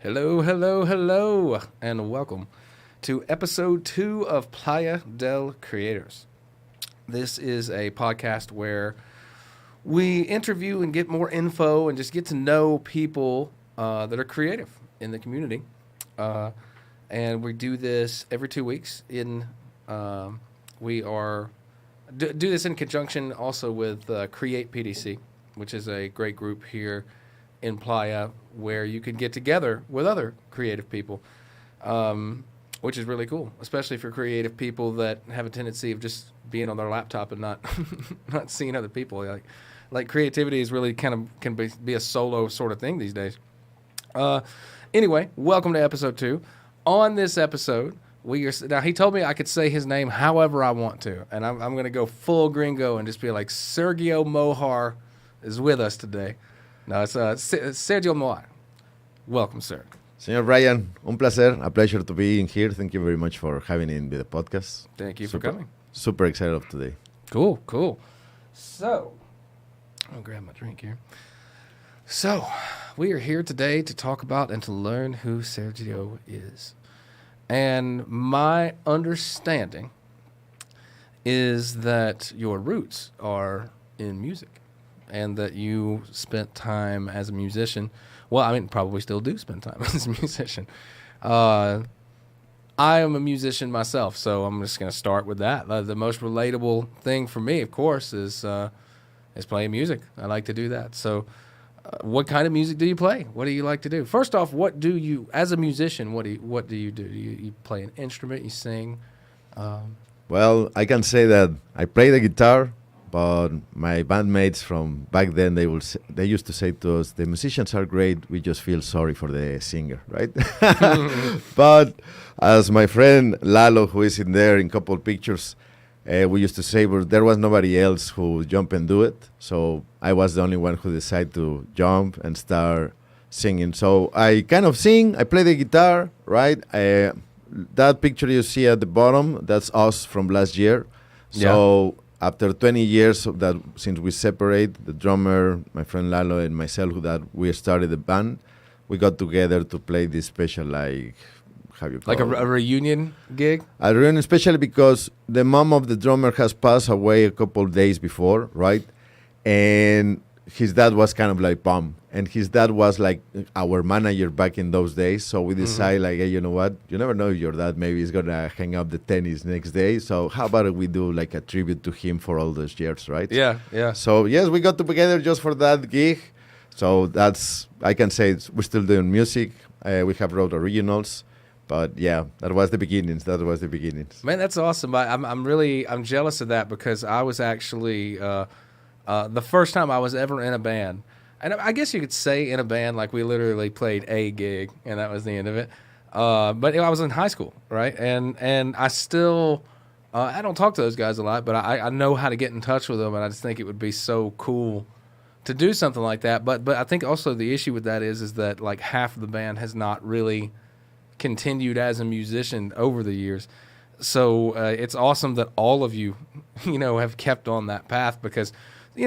Hello, hello, hello, and welcome to episode 2 of Playa del Creators. This is a podcast where we interview and get more info and just get to know people that are creative in the community. And we do this every 2 weeks. We do this in conjunction also with Create PDC, which is a great group here in Playa where you can get together with other creative people, which is really cool, especially for creative people that have a tendency of just being on their laptop and not not seeing other people. Like creativity is really can be a solo sort of thing these days. Anyway, welcome to episode 2. On this episode, now he told me I could say his name however I want to, and I'm going to go full gringo and just be like, Sergio Mohar is with us today. No, it's Sergio Mohar. Welcome, sir. Señor Brian, un placer, a pleasure to be in here. Thank you very much for having me in the podcast. Thank you for coming. Super excited of today. Cool. So, I'll grab my drink here. So, we are here today to talk about and to learn who Sergio is. And my understanding is that your roots are in music and that you spent time as a musician. Well, I mean, probably still do spend time as a musician. I am a musician myself, so I'm just going to start with that. The most relatable thing for me, of course, is playing music. I like to do that. So what kind of music do you play? What do you like to do? First off, what do you, as a musician, what do you do? You play an instrument, you sing? Well, I can say that I play the guitar, but my bandmates from back then, they used to say to us, the musicians are great, we just feel sorry for the singer, right? But as my friend Lalo, who is in there in a couple of pictures, we used to say, well, there was nobody else who would jump and do it. So I was the only one who decided to jump and start singing. So I kind of sing, I play the guitar, right? That picture you see at the bottom, that's us from last year. So after 20 years of that, since we separate, the drummer, my friend Lalo and myself, we started the band, we got together to play this special, like, how you call it? Like a reunion gig? A reunion, especially because the mom of the drummer has passed away a couple of days before, right? And his dad was kind of like bummed. And his dad was like our manager back in those days. So we decided, like, hey, you know what? You never know if your dad maybe is going to hang up the tennis next day. So how about we do like a tribute to him for all those years, right? Yeah. So, yes, we got together just for that gig. So I can say we're still doing music. We have wrote originals. But yeah, that was the beginnings. Man, that's awesome. I'm jealous of that because I was actually the first time I was ever in a band. And I guess you could say in a band, like we literally played a gig and that was the end of it. But I was in high school, right? And I still, I don't talk to those guys a lot, but I know how to get in touch with them. And I just think it would be so cool to do something like that. But I think also the issue with that is that like half of the band has not really continued as a musician over the years. So it's awesome that all of you, have kept on that path because,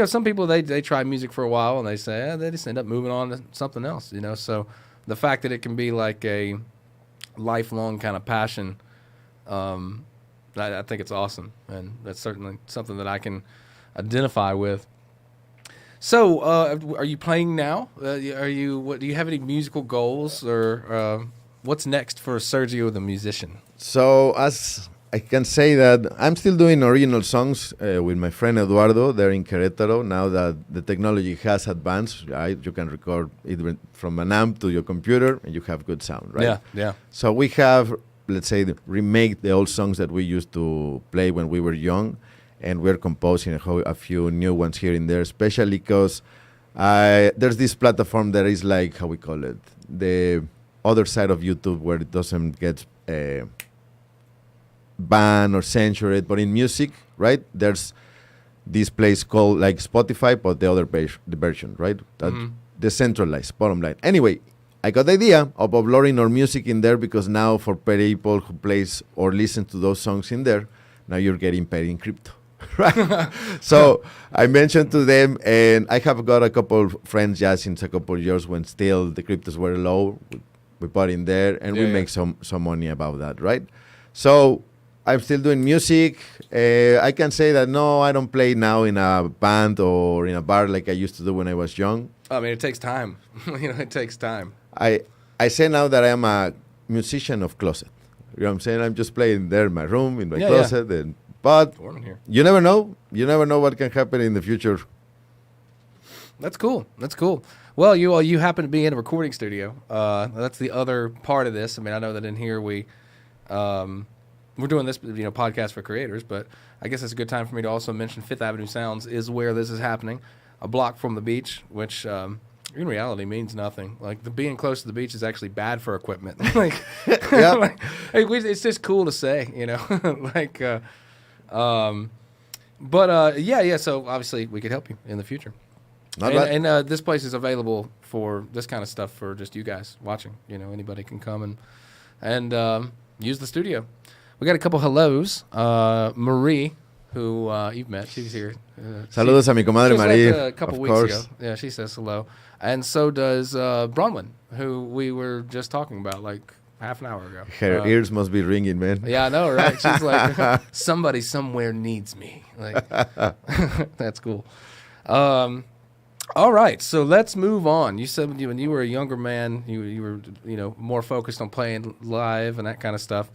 some people, they try music for a while and they say, they just end up moving on to something else, So the fact that it can be like a lifelong kind of passion, I think it's awesome. And that's certainly something that I can identify with. So are you playing now? Do you have any musical goals or what's next for Sergio the musician? So as I can say that I'm still doing original songs with my friend Eduardo. They're in Querétaro. Now that the technology has advanced, right? You can record it from an amp to your computer and you have good sound, right? Yeah. So we have, let's say, remake the old songs that we used to play when we were young, and we're composing a few new ones here and there, especially because there's this platform that is like, how we call it, the other side of YouTube where it doesn't get banned or censored, but in music, right, there's this place called like Spotify, but the other version, right, that decentralized, bottom line. Anyway, I got the idea of uploading our music in there because now for people who plays or listen to those songs in there, now you're getting paid in crypto. Right. So I mentioned to them, and I have got a couple of friends just since a couple of years when still the cryptos were low, we put in there, and we Yeah. make some money about that, right? So I'm still doing music. I can say that no, I don't play now in a band or in a bar like I used to do when I was young. I mean, it takes time. It takes time. I say now that I am a musician of closet. You know what I'm saying? I'm just playing there in my room, in my closet. Yeah. But Warm in here. you never know. You never know what can happen in the future. That's cool. That's cool. Well, you happen to be in a recording studio. That's the other part of this. I mean, I know that in here we're doing this, podcast for creators, but I guess it's a good time for me to also mention Fifth Avenue Sounds is where this is happening, a block from the beach, which in reality means nothing. Like being close to the beach is actually bad for equipment. It's just cool to say, So obviously we could help you in the future. And this place is available for this kind of stuff for just you guys watching. Anybody can come and use the studio. We got a couple hellos. Marie, who you've met, she's here. Saludos a mi comadre Marie. A couple weeks ago. Yeah, she says hello. And so does Bronwyn, who we were just talking about like half an hour ago. Her ears must be ringing, man. Yeah, I know, right? She's like, somebody somewhere needs me. Like, that's cool. All right, so let's move on. You said when you were a younger man, you were more focused on playing live and that kind of stuff.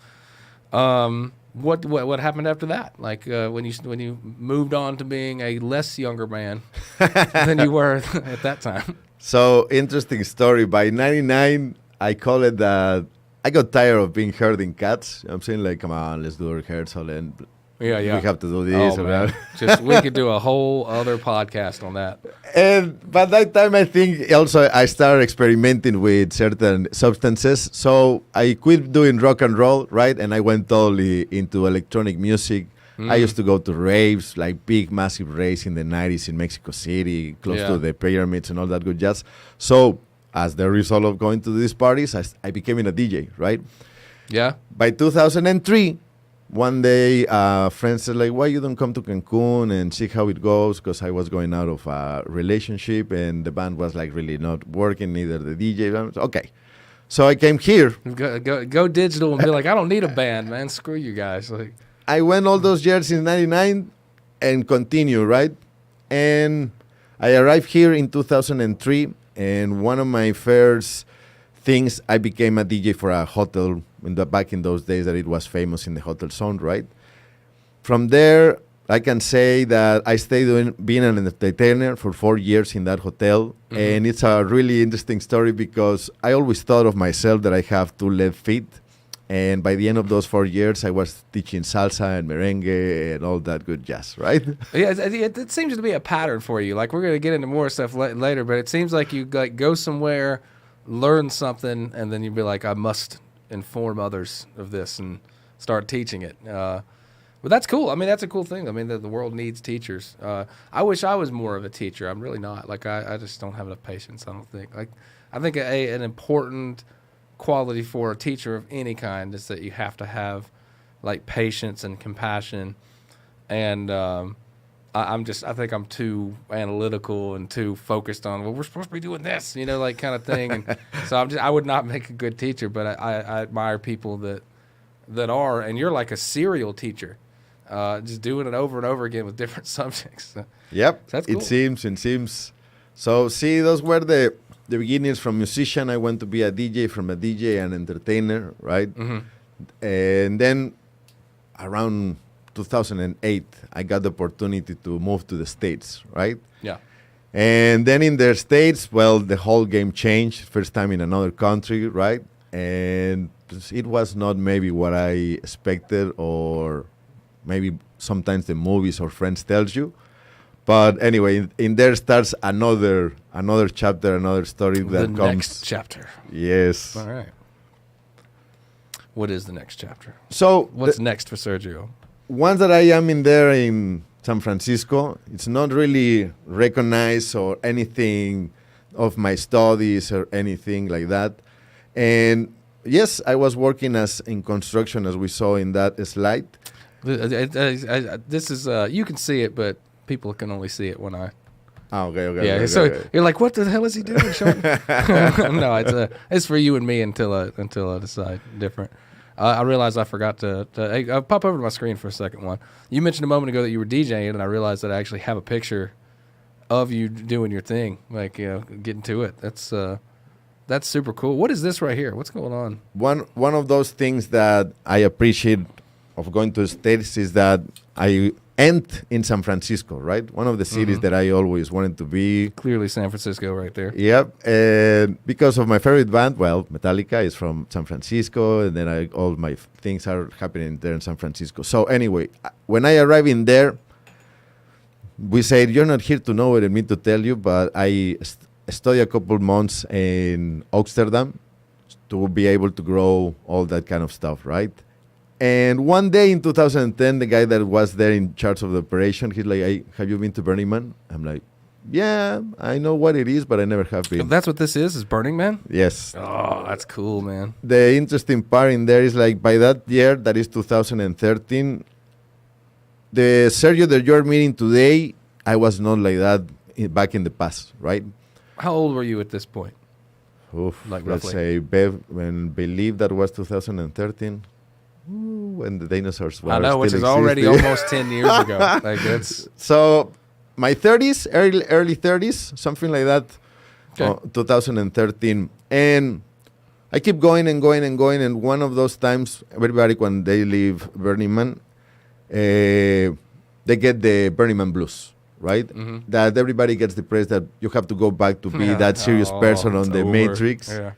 What happened after that? Like when you moved on to being a less younger man than you were at that time. So interesting story. By '99, I call it that I got tired of being herding cats. I'm saying like, come on, let's do a rehearsal and yeah. We have to do this. Oh, man. We could do a whole other podcast on that. And by that time, I think also I started experimenting with certain substances. So I quit doing rock and roll, right? And I went totally into electronic music. I used to go to raves, like big, massive raves in the 90s in Mexico City, close to the pyramids and all that good jazz. So as the result of going to these parties, I became a DJ, right? Yeah. By 2003, one day, friends said, like, why you don't come to Cancun and see how it goes? Because I was going out of a relationship and the band was like really not working, neither the DJ. Okay. So I came here. Go digital and be like, I don't need a band, man. Screw you guys. Like, I went all those years in '99 and continue, right? And I arrived here in 2003, and one of my first things, I became a DJ for a hotel back in those days that it was famous in the hotel zone, right? From there, I can say that I stayed being an entertainer for 4 years in that hotel. And it's a really interesting story because I always thought of myself that I have 2 left feet. And by the end of those 4 years, I was teaching salsa and merengue and all that good jazz, right? Yeah, it seems to be a pattern for you. Like, we're going to get into more stuff later, but it seems like you go somewhere, learn something, and then you'd be like, I must inform others of this and start teaching it. But that's cool. I mean, that's a cool thing. I mean, the world needs teachers. I wish I was more of a teacher. I'm really not. Like, I just don't have enough patience, I don't think. Like, I think an important quality for a teacher of any kind is that you have to have, like, patience and compassion. And I think I'm too analytical and too focused on, well, we're supposed to be doing this, like kind of thing. And so I would not make a good teacher, but I admire people that are, and you're like a serial teacher, just doing it over and over again with different subjects. Yep, so that's cool. It seems. So see, those were the beginnings from musician. I went to be a DJ, from a DJ and entertainer, right? And then around 2008, I got the opportunity to move to the States, right? Yeah. And then in the States, well, the whole game changed. First time in another country, right? And it was not maybe what I expected, or maybe sometimes the movies or friends tells you. But anyway, in there starts another chapter, another story that comes. The next chapter. Yes. All right. What is the next chapter? So what's next for Sergio? Once that I am in there in San Francisco, it's not really recognized or anything of my studies or anything like that. And yes, I was working in construction, as we saw in that slide. This is you can see it, but people can only see it when I Oh, okay. Yeah, okay, so okay. you're like, what the hell is he doing? No, it's for you and me until I decide different. I realized I forgot to hey, I'll pop over to my screen for a second one. You mentioned a moment ago that you were DJing, and I realized that I actually have a picture of you doing your thing, like, getting to it. That's super cool. What is this right here? What's going on? One of those things that I appreciate of going to the States is that I end in San Francisco, right? One of the cities that I always wanted to be. Clearly San Francisco right there. Yep, and because of my favorite band, well, Metallica is from San Francisco, and then all my things are happening there in San Francisco. So anyway, when I arrive in there, we said, you're not here to know it and me to tell you, but I study a couple months in Amsterdam to be able to grow all that kind of stuff, right? And one day in 2010, the guy that was there in charge of the operation, he's like, hey, have you been to Burning Man? I'm like, yeah, I know what it is, but I never have been. That's what this is Burning Man? Yes. Oh, that's cool, man. The interesting part in there is like by that year, that is 2013, the Sergio that you're meeting today, I was not like that back in the past, right? How old were you at this point? Oof, Like let's roughly. say, believe that was 2013. When the dinosaurs were I know, which still is already existing. almost 10 years ago. Like, that's So my 30s, early 30s, something like that, okay. 2013. And I keep going and going and going. And one of those times, everybody, when they leave Burning Man, they get the Burning Man blues, right? Mhm. That everybody gets depressed that you have to go back to be Yeah. that serious person on it's the over. Matrix. Yeah.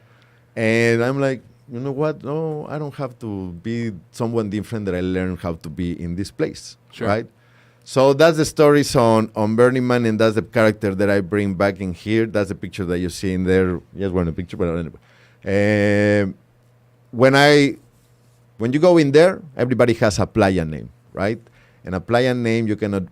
And I'm like, you know what? No, I don't have to be someone different that I learned how to be in this place, Sure. right? So that's the stories on Burning Man, and that's the character that I bring back in here. That's the picture that you see in there. Yes, one picture, but anyway. When you go in there, everybody has a playa name, right? And a playa name, you cannot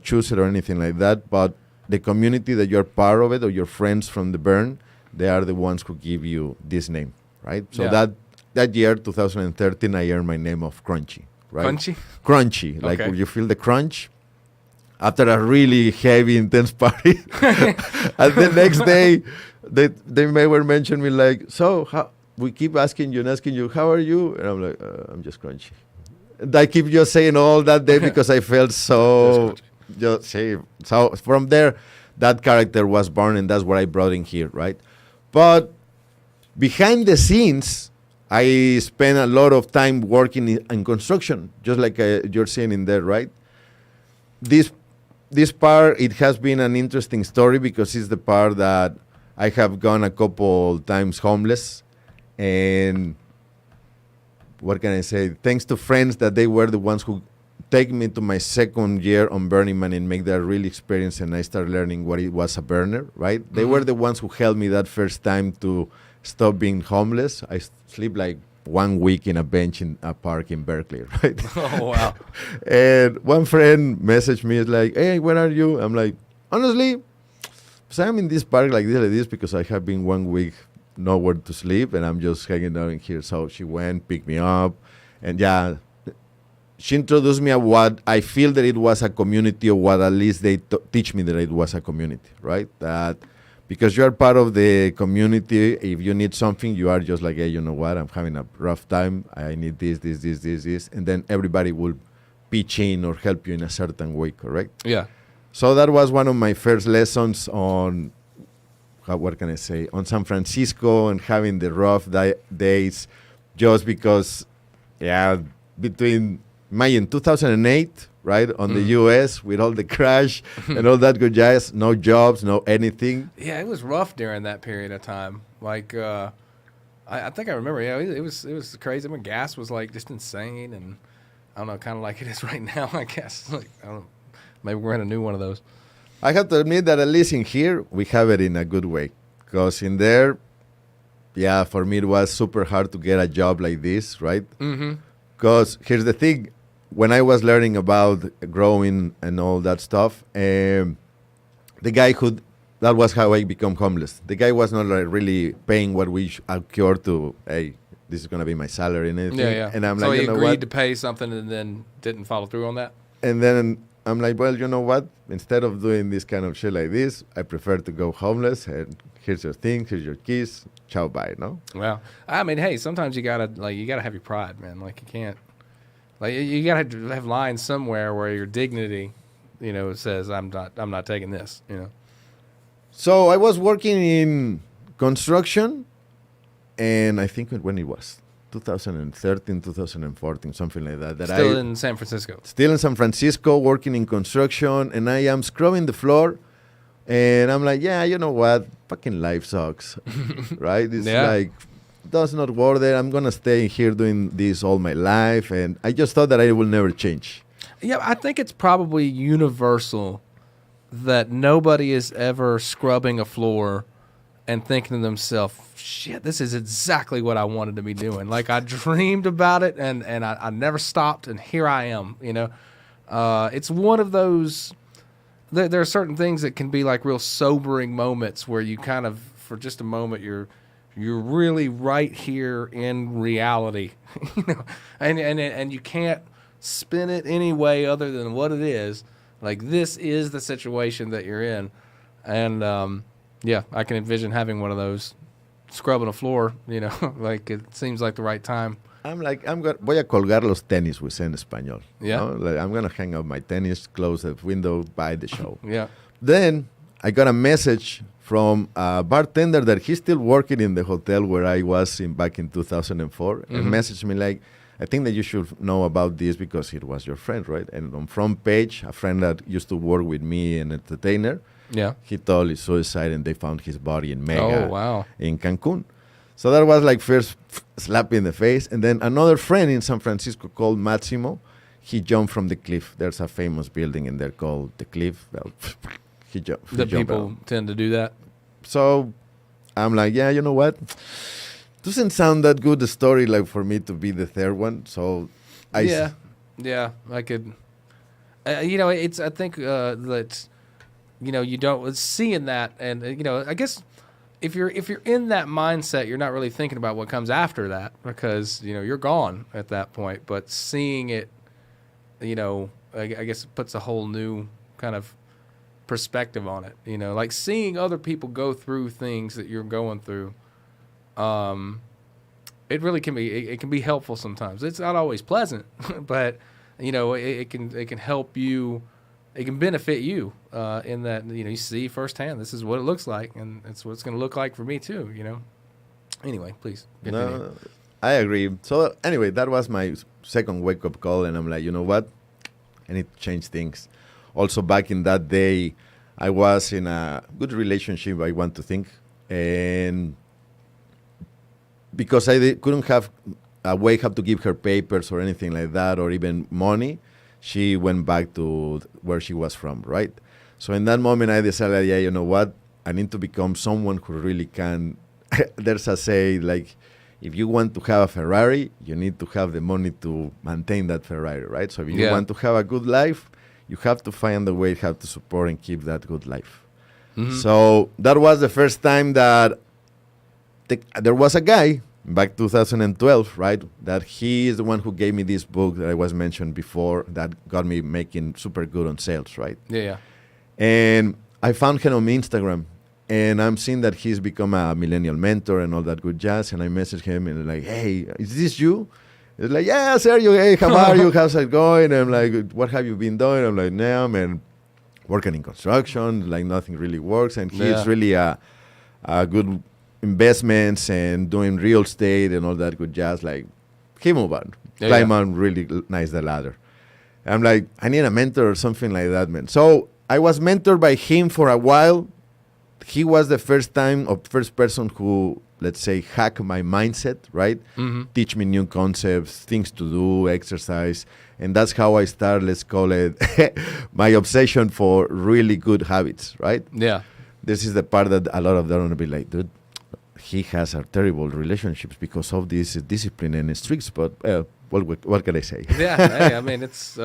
choose it or anything like that. But the community that you're part of it, or your friends from the burn, they are the ones who give you this name. Right, so Yeah. that year, 2013, I earned my name of Crunchy. Right, Crunchy? Crunchy, like Okay. when you feel the crunch after a really heavy, intense party, and the next day, they may well mention me like, so how, we keep asking you, how are you? And I'm like, I'm just Crunchy. And I keep just saying all that day because I felt so just safe. So from there, that character was born, and that's what I brought in here, right? But behind the scenes, I spent a lot of time working in construction, just like you're seeing in there, right? This part, it has been an interesting story because it's the part that I have gone a couple times homeless. And what can I say? Thanks to friends that they were the ones who take me to my second year on Burning Man and make that real experience, and I started learning what it was a burner, right? They were the ones who helped me that first time to stop being homeless. I sleep like 1 week in a bench in a park in Berkeley, right? Oh, wow. And one friend messaged me, is like, hey, where are you? I'm like, honestly, so I'm in this park like this because I have been 1 week nowhere to sleep, and I'm just hanging out in here. So she went, picked me up, and yeah, she introduced me at what I feel that it was a community, or what at least they teach me that it was a community, right? That because you are part of the community, if you need something, you are just like, hey, you know what? I'm having a rough time. I need this. And then everybody will pitch in or help you in a certain way, correct? Yeah. So that was one of my first lessons on, what can I say, on San Francisco, and having the rough days, just because, yeah, between May and 2008, right, on the U.S. with all the crash and all that good jazz, no jobs, no anything. Yeah, it was rough during that period of time. Like, I think I remember. Yeah, it was crazy. I mean, gas was like just insane, and I don't know, kind of like it is right now. I guess. Like, I don't know, maybe we're in a new one of those. I have to admit that at least in here, we have it in a good way. Because in there, yeah, for me, it was super hard to get a job like this, right? Mm-hmm. Because here's the thing. When I was learning about growing and all that stuff, the guy that was how I become homeless. The guy was not like really paying what we occurred to, hey, this is going to be my salary and everything. Yeah, yeah. And I'm so like, he you know agreed what? to pay something and then didn't follow through on that? And then I'm like, well, you know what? Instead of doing this kind of shit like this, I prefer to go homeless. And here's your thing. Here's your keys. Ciao, bye. No. Well, I mean, hey, sometimes you gotta have your pride, man. Like you can't, like you gotta have lines somewhere where your dignity, says I'm not taking this. So I was working in construction, and I think when it was 2013, 2014, something like that. Still in San Francisco. Still in San Francisco, working in construction, and I am scrubbing the floor, and I'm like, yeah, you know what? Fucking life sucks, right? It's like, does not worth it. I'm going to stay here doing this all my life, and I just thought that I will never change. Yeah, I think it's probably universal that nobody is ever scrubbing a floor and thinking to themselves, shit, this is exactly what I wanted to be doing. Like, I dreamed about it, and I never stopped, and here I am, It's one of those, there are certain things that can be like real sobering moments where you kind of, for just a moment, you're really right here in reality, and you can't spin it any way other than what it is. Like, this is the situation that you're in, and yeah, I can envision having one of those, scrubbing a floor, like it seems like the right time. I'm like, voy a colgar los tenis, we say in español. Yeah. Like, I'm going to hang up my tennis, close the window, buy the show. Yeah. Then I got a message from a bartender that he's still working in the hotel where I was back in 2004, and messaged me like, I think that you should know about this because it was your friend, right? And on front page, a friend that used to work with me, an entertainer, he totally suicide, and they found his body in Mega in Cancun. So that was like first slap in the face. And then another friend in San Francisco called Massimo, he jumped from the cliff. There's a famous building in there called The Cliff. Well, he jumped. People tend to do that. So I'm like, yeah, you know what? Doesn't sound that good, the story, like for me to be the third one. So I I could, it's, I think that, you don't seeing that, and I guess if you're in that mindset, you're not really thinking about what comes after that because you're gone at that point. But seeing it, I guess it puts a whole new kind of perspective on it. Like seeing other people go through things that you're going through. It really can be. It can be helpful sometimes. It's not always pleasant, but it can help you. It can benefit you in that you see firsthand. This is what it looks like, and it's what it's going to look like for me too. Anyway, please. No, I agree. So anyway, that was my second wake up call, and I'm like, you know what? I need to change things. Also, back in that day, I was in a good relationship, I want to think, and because I couldn't have a way how to give her papers or anything like that, or even money, she went back to where she was from, right? So in that moment, I decided, yeah, you know what? I need to become someone who really can. There's a say, like, if you want to have a Ferrari, you need to have the money to maintain that Ferrari, right? So if you want to have a good life, you have to find a way how to support and keep that good life. Mm-hmm. So that was the first time that there was a guy back 2012, right? That he is the one who gave me this book that I was mentioned before that got me making super good on sales, right? Yeah. And I found him on Instagram, and I'm seeing that he's become a millennial mentor and all that good jazz. And I messaged him and like, hey, is this you? He's like, yeah, Sergio, hey, how are you? How's it going? And I'm like, what have you been doing? I'm like, nah, man, working in construction, like nothing really works. And he's really a good investments and doing real estate and all that good jazz. Like, he moved on. Climb on really nice the ladder. I'm like, I need a mentor or something like that, man. So I was mentored by him for a while. He was the first person who, let's say, hacked my mindset, right? Mm-hmm. Teach me new concepts, things to do, exercise. And that's how I started, let's call it, my obsession for really good habits, right? Yeah. This is the part that a lot of them will be like, dude, he has a terrible relationships because of this discipline and strict, but what can I say? Yeah, hey, I mean, it's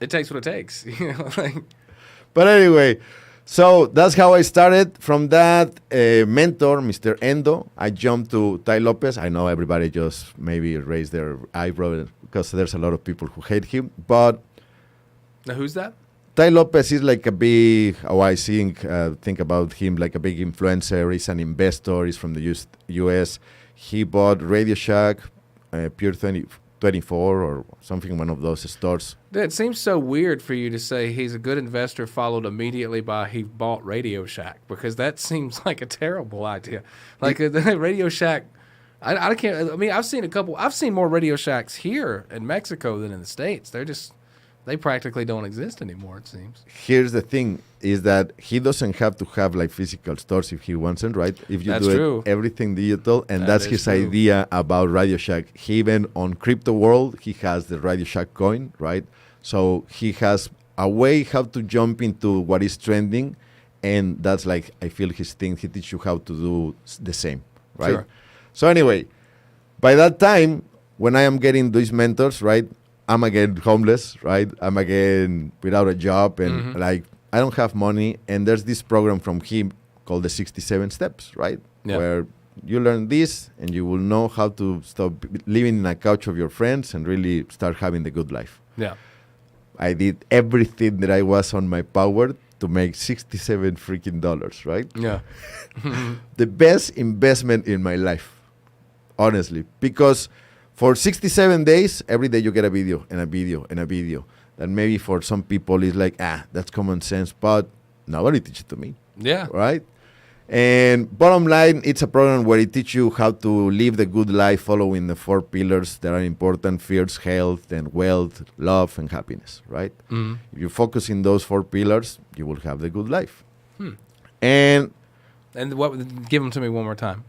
it takes what it takes. But anyway, so that's how I started. From that mentor, Mr. Endo, I jumped to Ty Lopez. I know everybody just maybe raised their eyebrow because there's a lot of people who hate him, but Now, who's that? Ty Lopez is like a big, I think about him like a big influencer. He's an investor. He's from the US. He bought Radio Shack, Pure 24 or something, one of those stores. It seems so weird for you to say he's a good investor followed immediately by he bought Radio Shack, because that seems like a terrible idea. Like the Radio Shack, I can't, I mean, I've seen more Radio Shacks here in Mexico than in the States. They practically don't exist anymore, it seems. Here's the thing, is that he doesn't have to have like physical stores if he wants them, right? If you That's do true. everything digital, and that's his idea about Radio Shack. He even on Crypto World, he has the Radio Shack coin, right? So he has a way how to jump into what is trending, and that's like, I feel his thing. He teaches you how to do the same, right? Sure. So anyway, by that time, when I am getting these mentors, right, I'm again homeless, right? I'm again without a job, and like I don't have money. And there's this program from him called the 67 Steps, right? Yeah. Where you learn this, and you will know how to stop living in a couch of your friends and really start having the good life. Yeah. I did everything that I was on my power to make $67 freaking dollars, right? Yeah. The best investment in my life, honestly, because for 67 days, every day you get a video and a video and a video. That maybe for some people is like, that's common sense, but nobody teach it to me. Yeah. Right? And bottom line, it's a program where it teaches you how to live the good life following the 4 pillars that are important: fears, health, and wealth, love, and happiness, right? Mm-hmm. If you focus in those 4 pillars, you will have the good life. And give them to me one more time.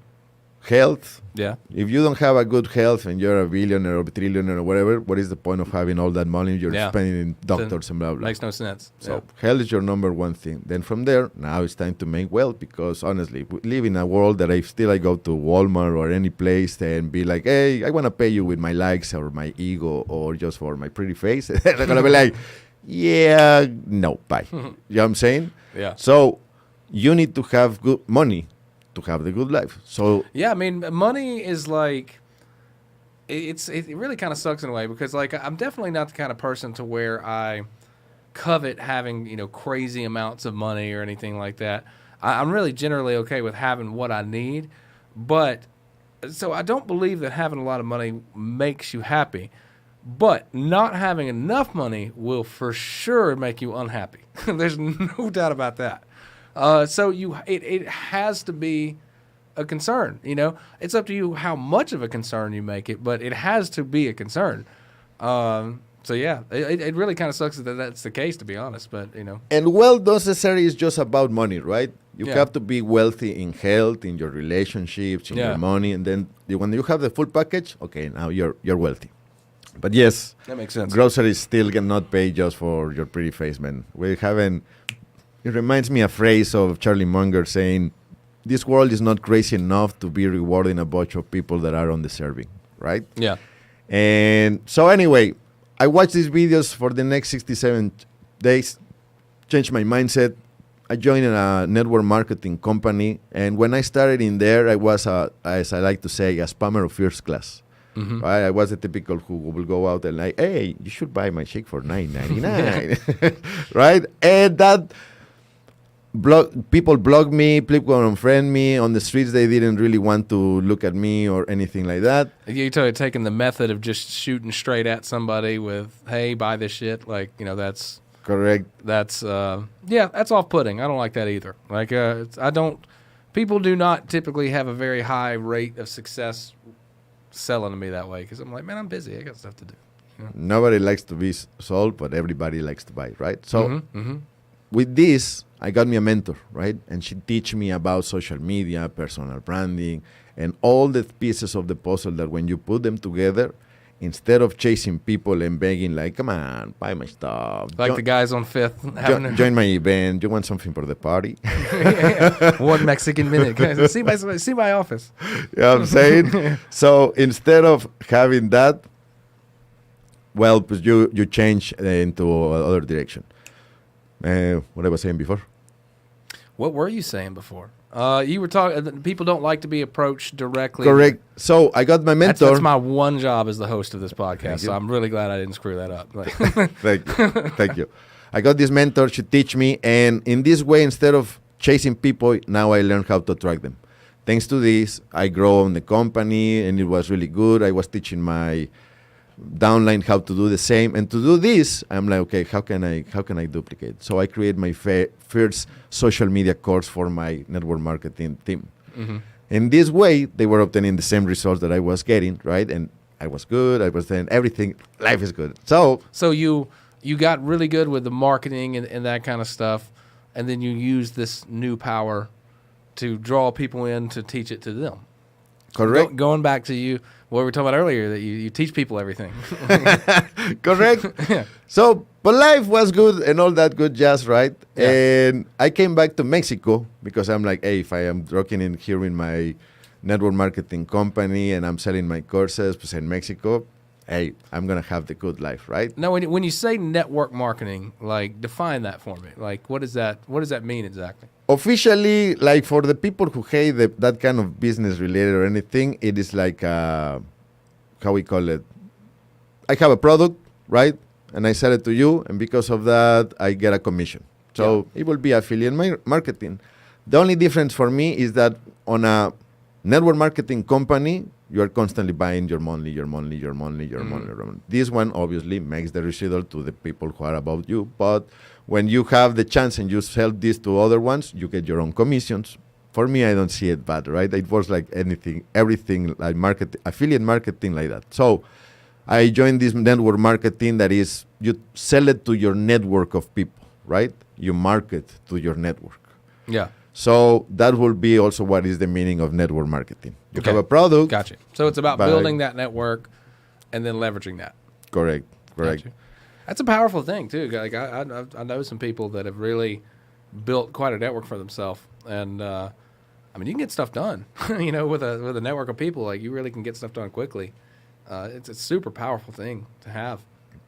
health. Yeah. If you don't have a good health and you're a billionaire or a trillionaire or whatever, what is the point of having all that money you're spending in doctors and blah, blah? Makes no sense. So health is your number one thing. Then from there, now it's time to make wealth, because honestly, we live in a world that I go to Walmart or any place and be like, hey, I want to pay you with my likes or my ego or just for my pretty face. They're going to be like, yeah, no, bye. You know what I'm saying? Yeah. So you need to have good money to have the good life. So yeah, I mean, money is like, it really kind of sucks in a way, because like I'm definitely not the kind of person to where I covet having, crazy amounts of money or anything like that. I'm really generally okay with having what I need, but so I don't believe that having a lot of money makes you happy, but not having enough money will for sure make you unhappy. There's no doubt about that. So it has to be a concern, It's up to you how much of a concern you make it, but it has to be a concern. So yeah, it really kind of sucks that that's the case, to be honest, but And wealth not necessarily is just about money, right? You have to be wealthy in health, in your relationships, in your money, and then when you have the full package, okay, now you're wealthy. But yes, that makes sense. Groceries still cannot pay just for your pretty face, man. It reminds me a phrase of Charlie Munger saying, this world is not crazy enough to be rewarding a bunch of people that are undeserving, right? Yeah. And so anyway, I watched these videos for the next 67 days, changed my mindset. I joined a network marketing company. And when I started in there, I was, as I like to say, a spammer of first class. Mm-hmm. Right? I was the typical who will go out and like, hey, you should buy my shake for $9.99, right? And that people blocked me, people unfriend me on the streets. They didn't really want to look at me or anything like that. You taking the method of just shooting straight at somebody with, hey, buy this shit. Like, that's correct. That's that's off-putting. I don't like that either. Like, people do not typically have a very high rate of success selling to me that way, because I'm like, man, I'm busy. I got stuff to do. Nobody likes to be sold, but everybody likes to buy, right? So with this, I got me a mentor, right? And she teach me about social media, personal branding, and all the pieces of the puzzle that when you put them together, instead of chasing people and begging like, come on, buy my stuff. Like the guys on Fifth. Join my event. You want something for the party? 1 Mexican minute. See my office. You know what I'm saying? So instead of having that, well, you change into other direction. What I was saying before. What were you saying before? You were talking. People don't like to be approached directly. Correct. So I got my mentor. That's my one job as the host of this podcast. So I'm really glad I didn't screw that up. Thank you. Thank you. I got this mentor. She teach me, and in this way, instead of chasing people, now I learn how to attract them. Thanks to this, I grow on the company, and it was really good. I was teaching my downline how to do the same, and to do this, I'm like, okay, how can I duplicate? So I create my first social media course for my network marketing team. Mm-hmm. In this way, they were obtaining the same results that I was getting, right? And I was good. I was saying everything. Life is good. So you got really good with the marketing and that kind of stuff, and then you use this new power to draw people in to teach it to them. Correct. Going back to you, what we were talking about earlier, that you teach people everything. Correct. Yeah. So, but life was good and all that good jazz, right? Yeah. And I came back to Mexico because I'm like, hey, if I am working in here in my network marketing company and I'm selling my courses in Mexico, hey, I'm going to have the good life, right? Now, when you say network marketing, like, define that for me. Like, what does that mean exactly? Officially, like, for the people who hate that kind of business related or anything, it is like, how we call it? I have a product, right? And I sell it to you, and because of that, I get a commission. So It will be affiliate marketing. The only difference for me is that on a network marketing company, you are constantly buying your monthly. This one obviously makes the residual to the people who are above you. But when you have the chance and you sell this to other ones, you get your own commissions. For me, I don't see it bad, right? It works like everything like affiliate marketing like that. So I joined this network marketing that is, you sell it to your network of people, right? You market to your network. Yeah. So that will be also what is the meaning of network marketing. You have a product. Gotcha. So it's about building that network and then leveraging that. Correct. Gotcha. That's a powerful thing too. Like I know some people that have really built quite a network for themselves, and I mean, you can get stuff done. With a network of people, like, you really can get stuff done quickly. It's a super powerful thing to have.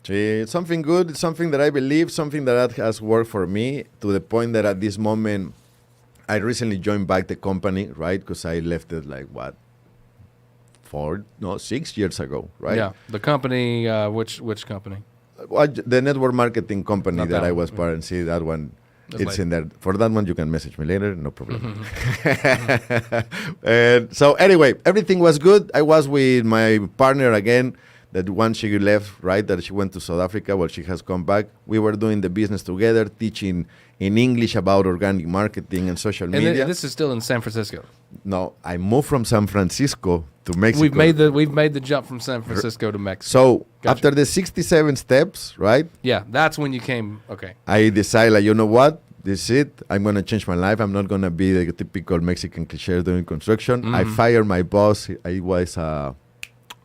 It's something good. It's something that I believe. Something that has worked for me to the point that at this moment, I recently joined back the company, right? Because I left it 6 years ago, right? Yeah. The company, which company? The network marketing company that I was part of. See, that one, it's in there. For that one, you can message me later. No problem. And so anyway, everything was good. I was with my partner again. That once she left, right, that she went to South Africa, well, she has come back. We were doing the business together, teaching in English about organic marketing and social media. And this is still in San Francisco. No, I moved from San Francisco to Mexico. We've made the jump from San Francisco to Mexico. So after the 67 steps, right? Yeah, that's when you came. Okay. I decided, you know what? This is it. I'm going to change my life. I'm not going to be the typical Mexican cliché doing construction. Mm-hmm. I fired my boss. I was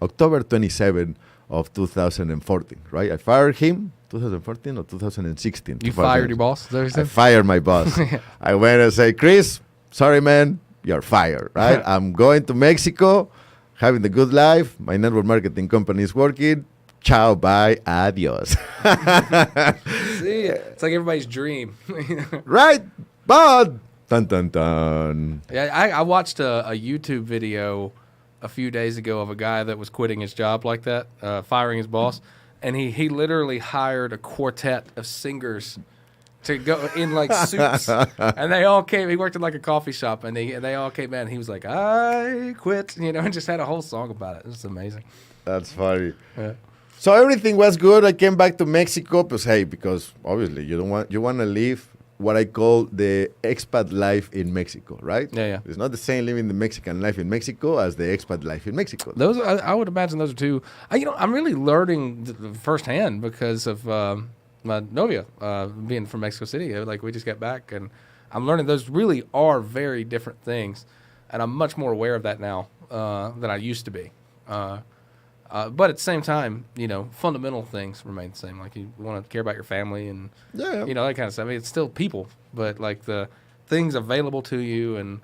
October 27 of 2014, right? I fired him 2014 or 2016. You fired your boss? Is that what you said? I fired my boss. I went and said, Chris, sorry, man, you're fired, right? I'm going to Mexico, having the good life. My network marketing company is working. Ciao, bye, adios. See, it's like everybody's dream. Right? But, dun, dun, dun. Yeah, I watched a YouTube video a few days ago of a guy that was quitting his job like that, firing his boss, and he literally hired a quartet of singers to go in like suits, and they all came. He worked in like a coffee shop, and they all came in. And he was like, "I quit," and just had a whole song about it. It was amazing. That's funny. Yeah. So everything was good. I came back to Mexico, because obviously you want to live what I call the expat life in Mexico, right? Yeah. It's not the same living the Mexican life in Mexico as the expat life in Mexico. Those, I would imagine, those are two. I'm really learning firsthand because of my novia being from Mexico City. Like, we just got back, and I'm learning those really are very different things, and I'm much more aware of that now than I used to be. But at the same time, fundamental things remain the same. Like, you want to care about your family and, that kind of stuff. I mean, it's still people, but like the things available to you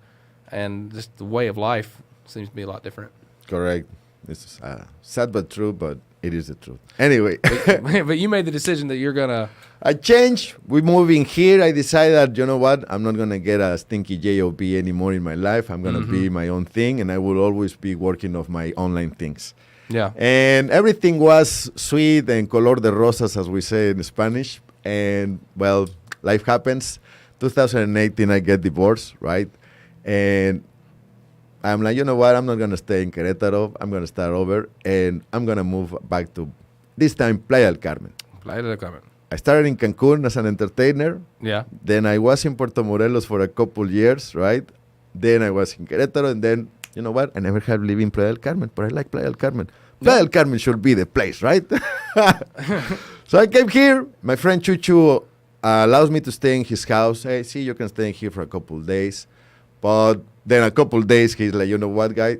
and just the way of life seems to be a lot different. Correct. It's sad but true, but It is the truth. Anyway. But you made the decision that you're going to... I changed. We moving here. I decided, you know what? I'm not going to get a stinky job anymore in my life. I'm going to be my own thing, and I will always be working on my online things. Yeah. And everything was sweet and color de rosas, as we say in Spanish. And, well, life happens. 2018, I get divorced, right? And I'm like, you know what? I'm not going to stay in Querétaro. I'm going to start over, and I'm going to move back to, this time, Playa del Carmen. Playa del Carmen. I started in Cancun as an entertainer. Yeah. Then I was in Puerto Morelos for a couple years, right? Then I was in Querétaro, and then, you know what? I never have lived in Playa del Carmen, but I like Playa del Carmen. Playa del Carmen should be the place, right? So I came here. My friend Chuchu allows me to stay in his house. Hey, see, you can stay in here for a couple days. But then a couple days, he's like, you know what, guy?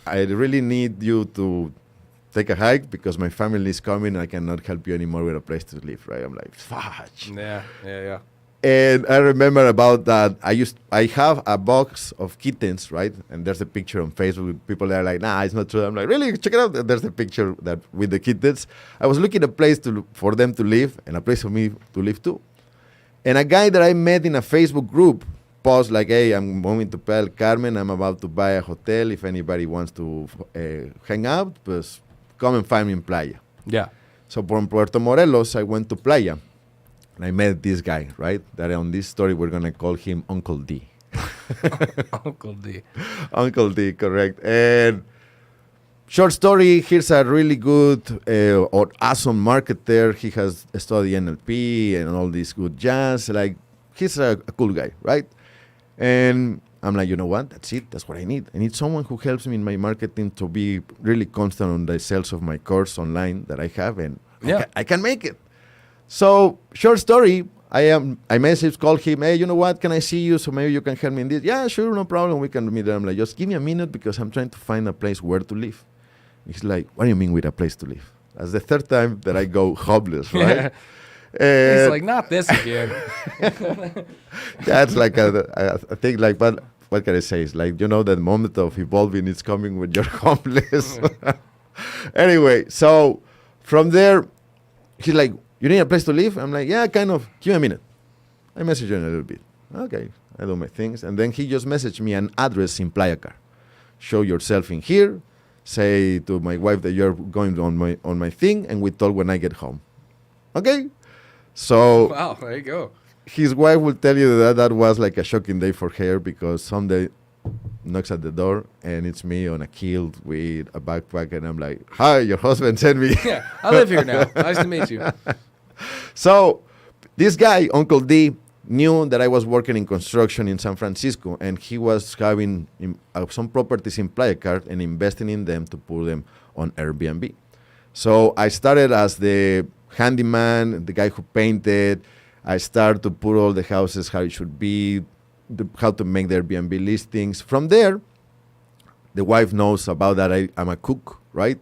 I really need you to take a hike because my family is coming. I cannot help you anymore with a place to live, right? I'm like, fudge. Yeah. And I remember about that. I have a box of kittens, right? And there's a picture on Facebook. People are like, nah, it's not true. I'm like, really? Check it out. And there's a picture that with the kittens. I was looking at a place for them to live and a place for me to live too. And a guy that I met in a Facebook group post like, hey, I'm moving to Playa del Carmen. I'm about to buy a hotel. If anybody wants to hang out, pues come and find me in Playa. Yeah. So from Puerto Morelos, I went to Playa. And I met this guy, right? That on this story, we're going to call him Uncle D. Uncle D. Uncle D, correct. And short story, here's a really good or awesome marketer. He has studied NLP and all this good jazz. Like, he's a cool guy, right? And I'm like, you know what? That's it. That's what I need. I need someone who helps me in my marketing to be really constant on the sales of my course online that I have. And I can make it. So, short story, I messaged, called him, hey, you know what, can I see you so maybe you can help me in this? Yeah, sure, no problem, we can meet. I'm like, just give me a minute because I'm trying to find a place where to live. He's like, what do you mean with a place to live? That's the third time that I go homeless, right? He's like, not this again. That's like a thing like, but what can I say? It's like, you know, that moment of evolving is coming when you're homeless. Anyway, so from there, he's like, you need a place to live? I'm like, yeah, kind of. Give me a minute. I message you in a little bit. Okay, I do my things. And then he just messaged me an address in Playa Car. Show yourself in here. Say to my wife that you're going on my thing, and we talk when I get home. Okay? So... Wow, there you go. His wife will tell you that was like a shocking day for her because someday knocks at the door and it's me on a kilt with a backpack and I'm like, hi, your husband sent me. Yeah, I live here now. Nice to meet you. So this guy, Uncle D, knew that I was working in construction in San Francisco and he was having some properties in Playa Car and investing in them to put them on Airbnb. So I started as the handyman, the guy who painted. I started to put all the houses how it should be, how to make the Airbnb listings. From there, the wife knows about that I'm a cook, right?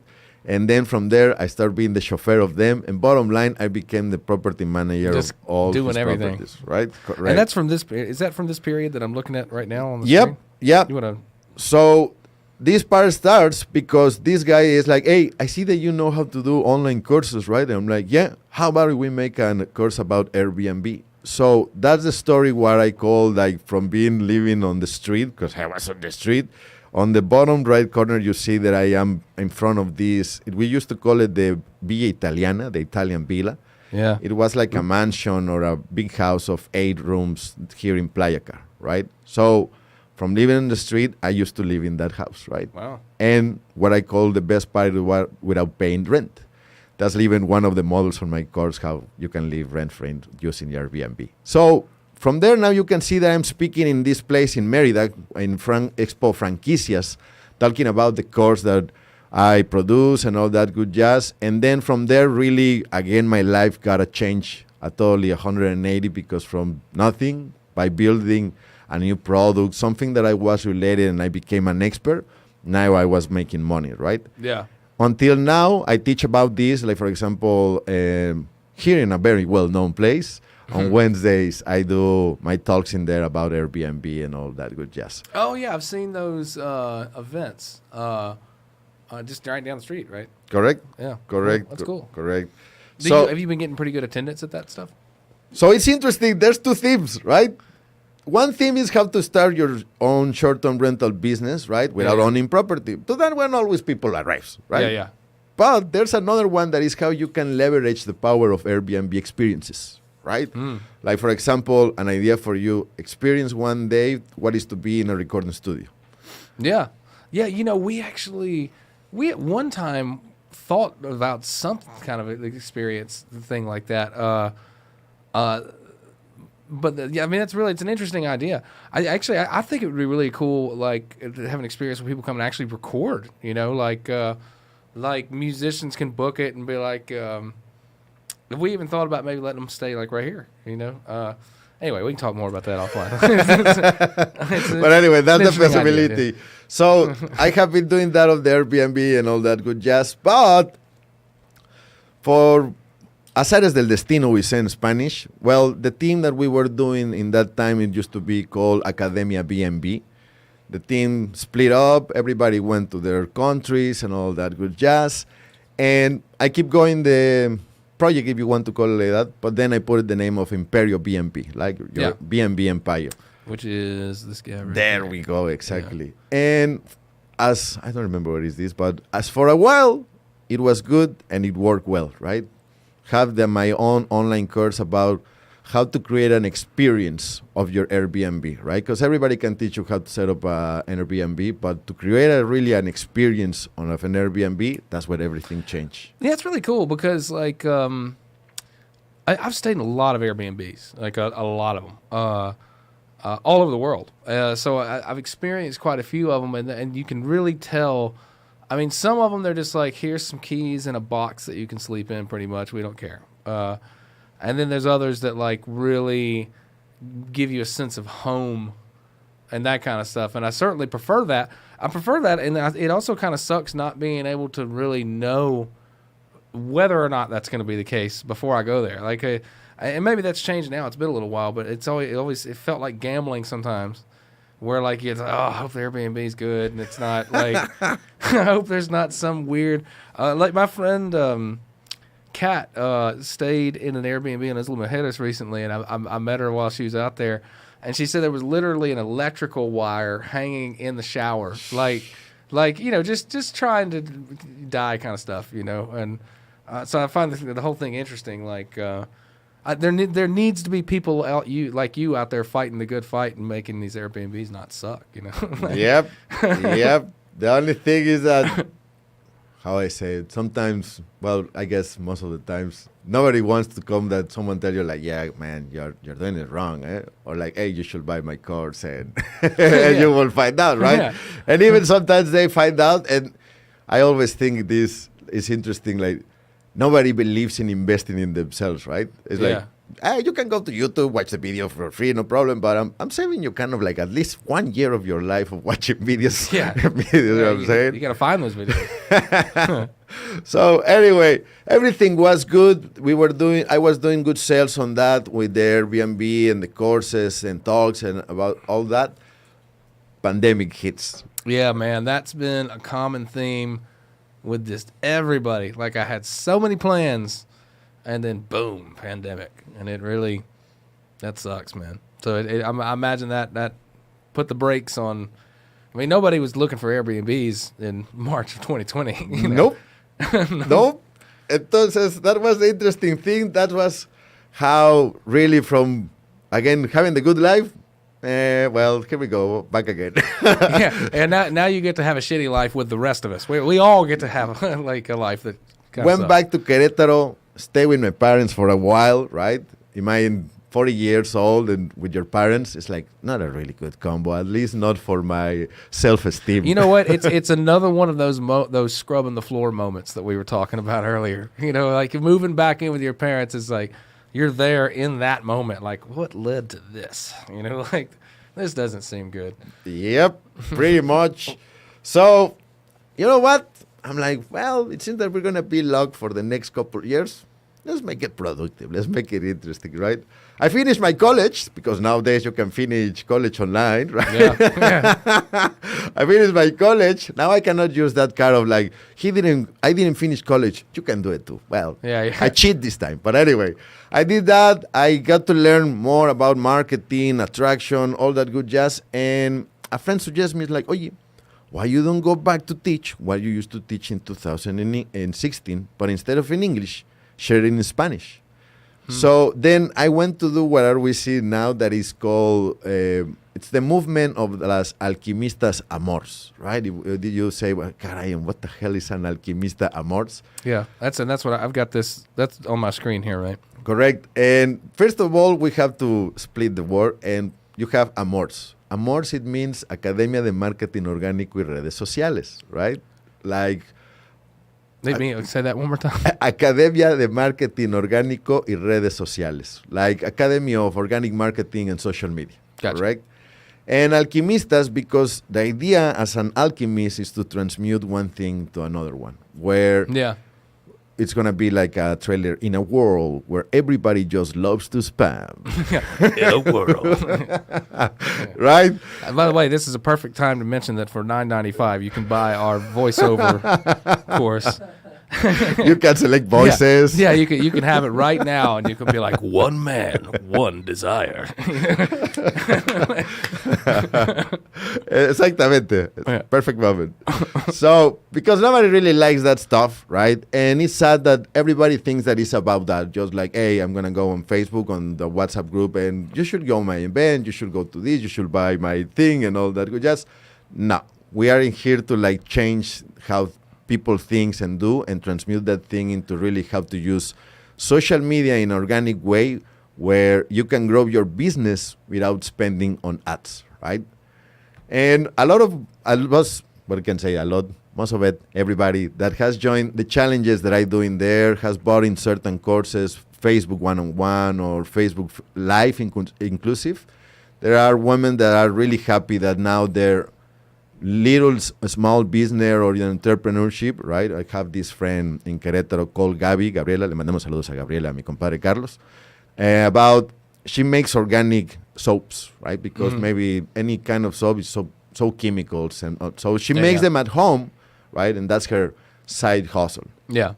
And then from there, I started being the chauffeur of them. And bottom line, I became the property manager of all doing his everything, properties, right? Correct. And that's from this. Is that from this period that I'm looking at right now on the screen? screen? Yep. You wanna? So this part starts because this guy is like, hey, I see that you know how to do online courses, right? And I'm like, yeah, how about we make a course about Airbnb? So that's the story where I call like from being living on the street, because I was on the street. On the bottom right corner, you see that I am in front of this. We used to call it the Villa Italiana, the Italian villa. Yeah. It was like a mansion or a big house of 8 rooms here in Playa Car, right? So from living in the street, I used to live in that house, right? Wow. And what I call the best part was without paying rent. That's even one of the models on my course, how you can live rent-free using Airbnb. So from there, now you can see that I'm speaking in this place in Mérida, in Expo Franquicias, talking about the course that I produce and all that good jazz. And then from there, really, again, my life got a change, a totally 180, because from nothing, by building a new product, something that I was related and I became an expert, now I was making money, right? Yeah. Until now, I teach about this, like, for example, here in a very well-known place. On Wednesdays, I do my talks in there about Airbnb and all that good jazz. Oh, yeah, I've seen those events. just right down the street, right? Correct. Yeah. Correct. Well, that's cool. Correct. Have you been getting pretty good attendance at that stuff? So it's interesting. There's two themes, right? One theme is how to start your own short-term rental business, right, without owning property. To that one, always people arrive, right? Yeah. But there's another one that is how you can leverage the power of Airbnb experiences, right? Like, for example, an idea for you, experience one day what is to be in a recording studio. Yeah. Yeah, we at one time thought about some kind of an experience thing like that. It's an interesting idea. I think it would be really cool, like, to have an experience where people come and actually record, like musicians can book it and be like, we even thought about maybe letting them stay like right here, Anyway, we can talk more about that offline. But anyway, that's the possibility. Idea, yeah. So I have been doing that on the Airbnb and all that good jazz. But for Azares del Destino, we say in Spanish, well, the team that we were doing in that time, it used to be called Academia BNB. The team split up. Everybody went to their countries and all that good jazz. And I keep going the project, if you want to call it like that, but then I put the name of Imperio BNP, like your BNB Empire. Which is this guy right there. We go, exactly. Yeah. And as, I don't remember what is this, but as for a while, it was good and it worked well, right? Have my own online course about how to create an experience of your Airbnb, right? Because everybody can teach you how to set up an Airbnb, but to create an experience of an Airbnb, that's where everything changed. Yeah, it's really cool because, like, I've stayed in a lot of Airbnbs, like a lot of them, all over the world. So I've experienced quite a few of them, and you can really tell. I mean, some of them, they're just like, here's some keys in a box that you can sleep in pretty much. We don't care. And then there's others that, like, really give you a sense of home and that kind of stuff. And I certainly prefer that. And it also kind of sucks not being able to really know whether or not that's going to be the case before I go there. Like, and maybe that's changed now. It's been a little while, but it felt like gambling sometimes. Where, like, it's, I hope the Airbnb's good, and it's not, like, I hope there's not some weird, like, my friend Kat stayed in an Airbnb in Isla Mujeres recently, and I met her while she was out there, and she said there was literally an electrical wire hanging in the shower, like just trying to die kind of stuff, and so I find the whole thing interesting, like, there needs to be people out there fighting the good fight and making these Airbnbs not suck, Like, Yep. The only thing is that, how I say it, sometimes, well, I guess most of the times, nobody wants to come that someone tell you, like, yeah, man, you're doing it wrong, eh? Or like, hey, you should buy my course, and, and you will find out, right? Yeah. And even sometimes they find out, and I always think this is interesting, like, nobody believes in investing in themselves, right? It's like, you can go to YouTube, watch the video for free, no problem, but I'm saving you kind of like at least 1 year of your life of watching videos. Yeah. You know what I'm saying? You got to find those videos. So anyway, everything was good. I was doing good sales on that with the Airbnb and the courses and talks and about all that. Pandemic hits. Yeah, man, that's been a common theme with just everybody. Like, I had so many plans, and then boom, pandemic, and it really, that sucks, man. So I imagine that put the brakes on. I mean, nobody was looking for Airbnbs in March of 2020. Nope. Nope. Entonces, that was the interesting thing. That was how really from, again, having the good life, well, here we go, back again. Yeah, and now you get to have a shitty life with the rest of us. We all get to have like a life that went back to Querétaro, stay with my parents for a while, right? Imagine 40 years old and with your parents, it's like not a really good combo, at least not for my self-esteem. You know what? It's another one of those scrubbing the floor moments that we were talking about earlier. Like moving back in with your parents is like, you're there in that moment, like, what led to this? Like, this doesn't seem good. Yep, pretty much. So, you know what? I'm like, well, it seems that we're going to be locked for the next couple of years. let's make it productive. Let's make it interesting, right? I finished my college because nowadays you can finish college online, right? Yeah. I finished my college. Now I cannot use that card of like, I didn't finish college. You can do it too. Well, Yeah. I cheat this time. But anyway, I did that. I got to learn more about marketing, attraction, all that good jazz. And a friend suggested me, like, oye, why you don't go back to teach what you used to teach in 2016, but instead of in English, share it in Spanish. So then I went to do what we see now that is called, it's the movement of las Alquimistas AMORS, right? Did you say, well, caray, what the hell is an Alquimista AMORS? Yeah. That's what I've got this. That's on my screen here, right? Correct. And first of all, we have to split the word, and you have AMORS. AMORS, it means Academia de Marketing Orgánico y Redes Sociales, right? Like, Say that one more time. Academia de Marketing Orgánico y Redes Sociales, like Academy of Organic Marketing and Social Media, Gotcha. correct? And Alquimistas, because the idea as an alchemist is to transmute one thing to another one, where Yeah. it's going to be like a trailer in a world where everybody just loves to spam, In a world. right? By the way, this is a perfect time to mention that for $9.95 you can buy our voiceover course. You can select voices. Yeah, you can have it right now, and you can be like, one man, one desire. Exactamente. Yeah. Perfect moment. So, because nobody really likes that stuff, right? And it's sad that everybody thinks that it's about that. Just like, hey, I'm going to go on Facebook, on the WhatsApp group, and you should go to my event, you should go to this, you should buy my thing and all that. Just, no. We are in here to like change how people think and do and transmute that thing into really how to use social media in an organic way where you can grow your business without spending on ads, right? And most of it, everybody that has joined the challenges that I do in there has bought in certain courses, Facebook one-on-one or Facebook Live inclusive. There are women that are really happy that now they're small business or entrepreneurship, right? I have this friend in Querétaro called Gabriela, le mandamos saludos a Gabriela, a mi compadre Carlos, she makes organic soaps, right? Because maybe any kind of soap is so chemicals, and so she makes them at home, right? And that's her side hustle. Yeah.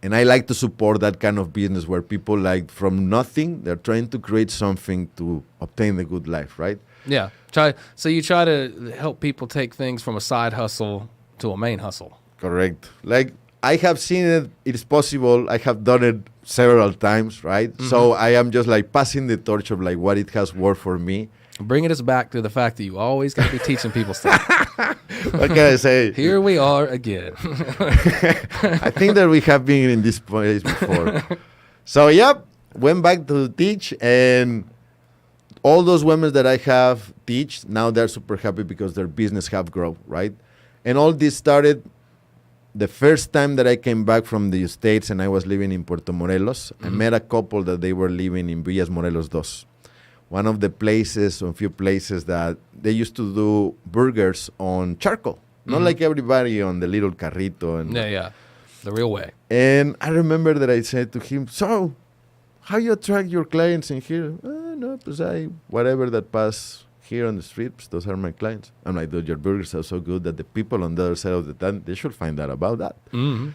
And I like to support that kind of business where people like from nothing, they're trying to create something to obtain the good life, right? Yeah. So you try to help people take things from a side hustle to a main hustle. Correct. Like, I have seen it. It is possible. I have done it several times, right? So I am just like passing the torch of like what it has worked for me. Bringing us back to the fact that you always got to be teaching people stuff. What can I say? Here we are again. I think that we have been in this place before. So, yep, went back to teach, and all those women that I have teach, now they're super happy because their business have grown, right? And all this started the first time that I came back from the States and I was living in Puerto Morelos. I met a couple that they were living in Villas Morelos II. One of the places, a few places that they used to do burgers on charcoal. Not like everybody on the little carrito. And Yeah. The real way. And I remember that I said to him, so, how you attract your clients in here? No, pues whatever that pass here on the streets, those are my clients. I'm like, dude, your burgers are so good that the people on the other side of the town, they should find out about that. Mm-hmm.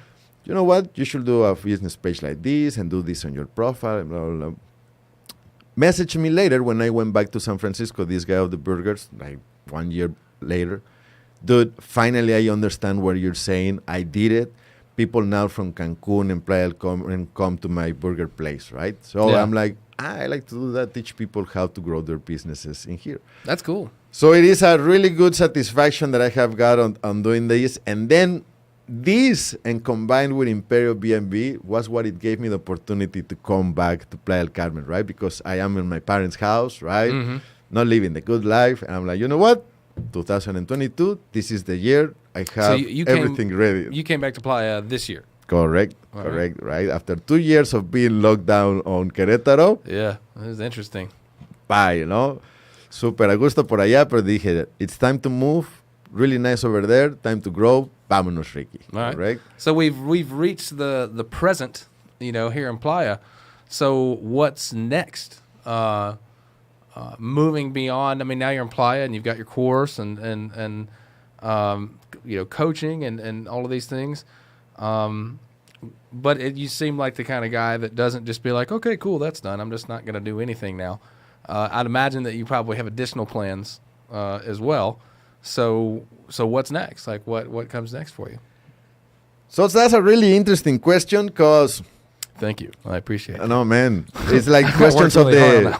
You know what? You should do a business page like this and do this on your profile, and blah, blah, blah. Message me later when I went back to San Francisco, this guy of the burgers, like 1 year later. Dude, finally I understand what you're saying. I did it. People now from Cancun and Playa del Carmen come to my burger place, right? So Yeah. I'm like, I like to do that, teach people how to grow their businesses in here. That's cool. So it is a really good satisfaction that I have got on doing this. And then this, and combined with Imperio B&B, was what it gave me the opportunity to come back to Playa del Carmen, right? Because I am in my parents' house, right? Not living the good life. And I'm like, you know what? 2022, this is the year. I have everything ready. You came back to Playa this year. Correct, right? After 2 years of being locked down on Querétaro. Yeah, that was interesting. Bye, Super a gusto por allá, pero dije, it's time to move. Really nice over there. Time to grow. Vámonos, Ricky. All right. Correct? So we've reached the present here in Playa. So what's next? Moving beyond, I mean, now you're in Playa and you've got your course and coaching and all of these things. But you seem like the kind of guy that doesn't just be like, okay, cool, that's done. I'm just not going to do anything now. I'd imagine that you probably have additional plans as well. So what's next? Like what comes next for you? So that's a really interesting question because... Thank you. I appreciate it. No, man. It's like questions of the...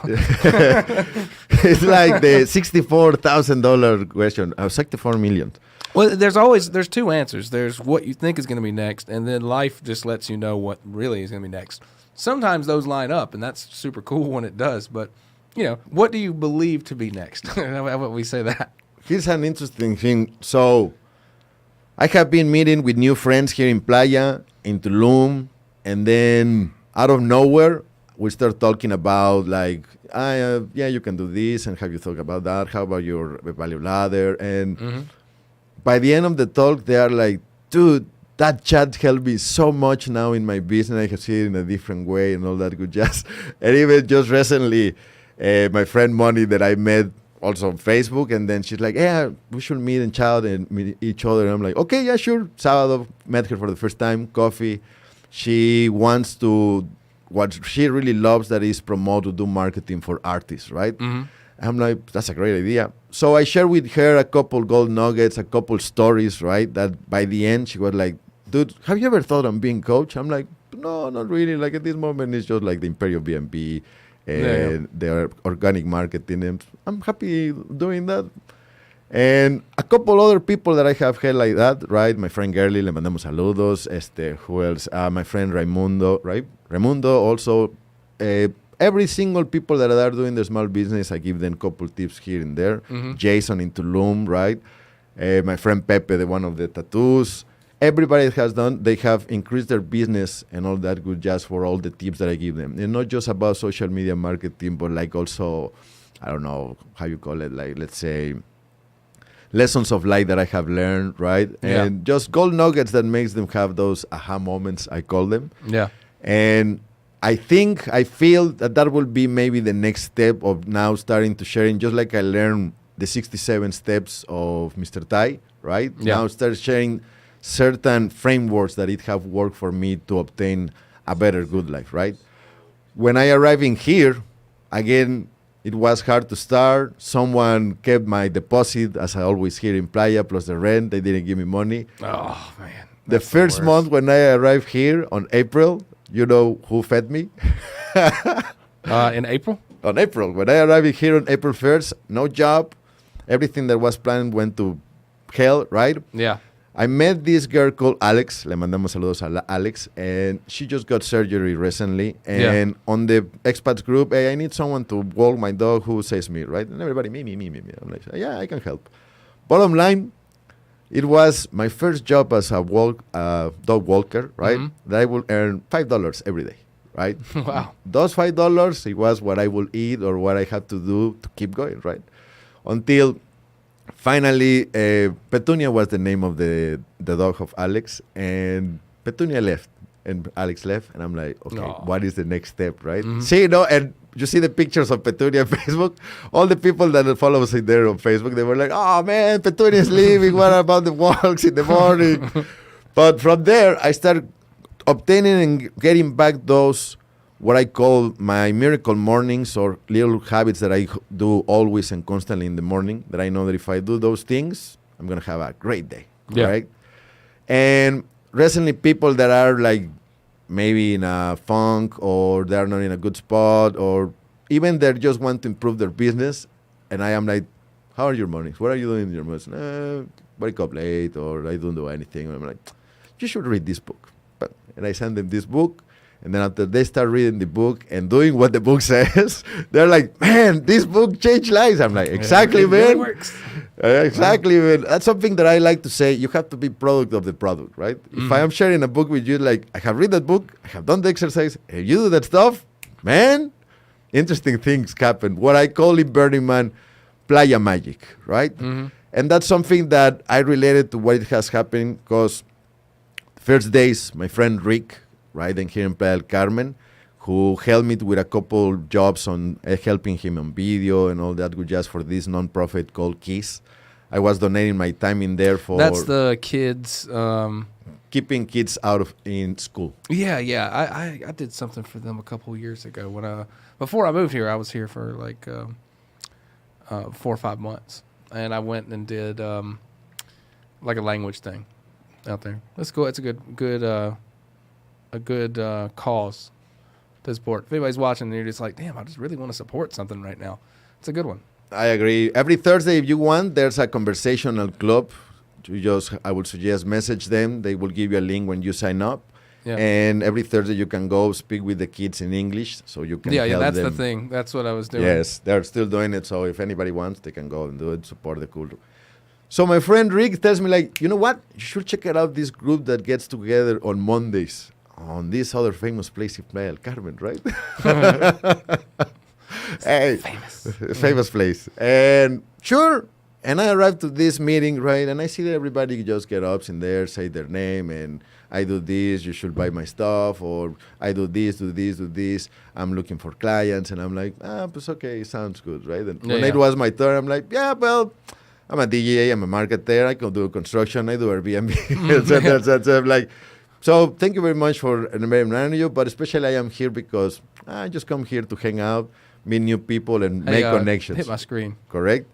It's like the $64,000 question. $64 million. Well, there's two answers. There's what you think is going to be next, and then life just lets you know what really is going to be next. Sometimes those line up, and that's super cool when it does. But, what do you believe to be next? How about we say that? Here's an interesting thing. So I have been meeting with new friends here in Playa, in Tulum, and then out of nowhere, we start talking about like, you can do this, and have you thought about that? How about your value ladder? And by the end of the talk, they are like, dude, that chat helped me so much now in my business. I can see it in a different way and all that good jazz. And even just recently, my friend Moni that I met also on Facebook, and then she's like, yeah, we should meet and chat and meet each other. And I'm like, okay, yeah, sure. Sábado, met her for the first time, coffee. She wants to, what she really loves that is promote to do marketing for artists, right? I'm like, that's a great idea. So I shared with her a couple gold nuggets, a couple stories, right? That by the end, she was like, dude, have you ever thought on being coach? I'm like, no, not really. Like at this moment, it's just like the Imperial BNB and their organic marketing. And I'm happy doing that. And a couple other people that I have had like that, right? My friend Gerly, le mandamos saludos. Who else? My friend Raimundo, right? Raimundo also. Every single people that are doing the small business, I give them a couple tips here and there. Jason in Tulum, right? My friend Pepe, the one of the tattoos. Everybody has done, they have increased their business and all that good jazz for all the tips that I give them. And not just about social media marketing, but like also, I don't know how you call it, like let's say, lessons of life that I have learned, right? Yeah. And just gold nuggets that makes them have those aha moments, I call them. Yeah. And I feel that will be maybe the next step of now starting to sharing, just like I learned the 67 steps of Mr. Tai, right? Yeah. Now start sharing certain frameworks that it have worked for me to obtain a better good life, right? When I arrived in here, again, it was hard to start. Someone kept my deposit, as I always hear in Playa, plus the rent. They didn't give me money. Oh, man. The first month when I arrived here on April, you know who fed me? In April? On April. When I arrived here on April 1st, no job. Everything that was planned went to hell, right? Yeah. I met this girl called Alex. Le mandamos saludos a Alex. And she just got surgery recently. And on the expats group, hey, I need someone to walk my dog. Who says me, right? And everybody, me. I'm like, yeah, I can help. Bottom line, it was my first job as a dog walker, right? That I will earn $5 every day, right? Wow. Those $5, it was what I will eat or what I had to do to keep going, right? Until finally, Petunia was the name of the dog of Alex, and Petunia left, and Alex left, and I'm like, okay, what is the next step, right? See, and you see the pictures of Petunia on Facebook. All the people that follow us in there on Facebook, they were like, oh man, Petunia's leaving. What about the walks in the morning? But from there, I started obtaining and getting back those, what I call my miracle mornings, or little habits that I do always and constantly in the morning, that I know that if I do those things, I'm going to have a great day, right? And recently, people that are like, maybe in a funk, or they're not in a good spot, or even they just want to improve their business. And I am like, how are your mornings? What are you doing in your mornings? Wake up late, or I don't do anything. And I'm like, you should read this book. And I send them this book. And then after they start reading the book and doing what the book says, they're like, man, this book changed lives. I'm like, exactly, it man. really works. Exactly, man. That's something that I like to say. You have to be product of the product, right? If I am sharing a book with you, like, I have read that book, I have done the exercise, and you do that stuff, man, interesting things happen. What I call in Burning Man, playa magic, right? And that's something that I related to what it has happened, because first days, my friend Rick right? And here in Playa del Carmen, who helped me with a couple jobs on helping him on video and all that, just for this nonprofit called KISS. I was donating my time in there for... That's the kids... keeping kids out of in school. Yeah. I did something for them a couple of years ago. Before I moved here, I was here for like 4 or 5 months. And I went and did like a language thing out there. That's cool. It's a good cause to support. If anybody's watching and you're just like, damn, I just really want to support something right now, it's a good one. I agree. Every Thursday, if you want, there's a conversational club. I would suggest message them. They will give you a link when you sign up. Yeah. And every Thursday you can go speak with the kids in English, so you can help that's them. the thing. That's what I was doing. Yes, they're still doing it. So if anybody wants, they can go and do it. Support the culture. So my friend Rick tells me, like, you know what? You should check it out. This group that gets together on Mondays on this other famous place in Playa del Carmen, right? Hey, famous place. And sure. And I arrived to this meeting, right? And I see that everybody just get up in there, say their name, and I do this, you should buy my stuff, or I do this, do this, do this. I'm looking for clients, and I'm like, pues okay, sounds good, right? And when it was my turn, I'm like, yeah, well, I'm a DJ, I'm a marketer, I can do construction, I do Airbnb, etc. I'm like, so thank you very much for inviting you, but especially I am here because I just come here to hang out, meet new people, and make connections. Hit my screen. Correct?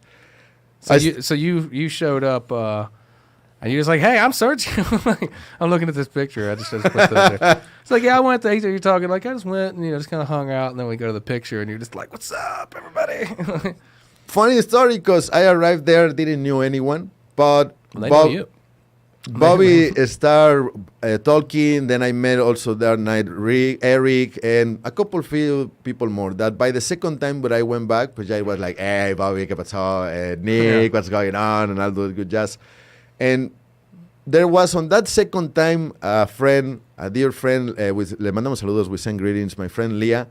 So you showed up, and you're just like, hey, I'm Sergio. I'm looking at this picture. I just put that there. It's like, yeah, I went. You're talking like I just went and just kind of hung out, and then we go to the picture, and you're just like, what's up, everybody? Funny story, because I arrived there, didn't know anyone, but knew you. Bobby started talking. Then I met also that night Eric and a few people more. That by the second time when I went back, pues I was like, hey, Bobby, ¿qué pasó? Nick, what's going on? And all those good jazz. And there was on that second time a dear friend, le mandamos saludos, we send greetings, my friend Leah.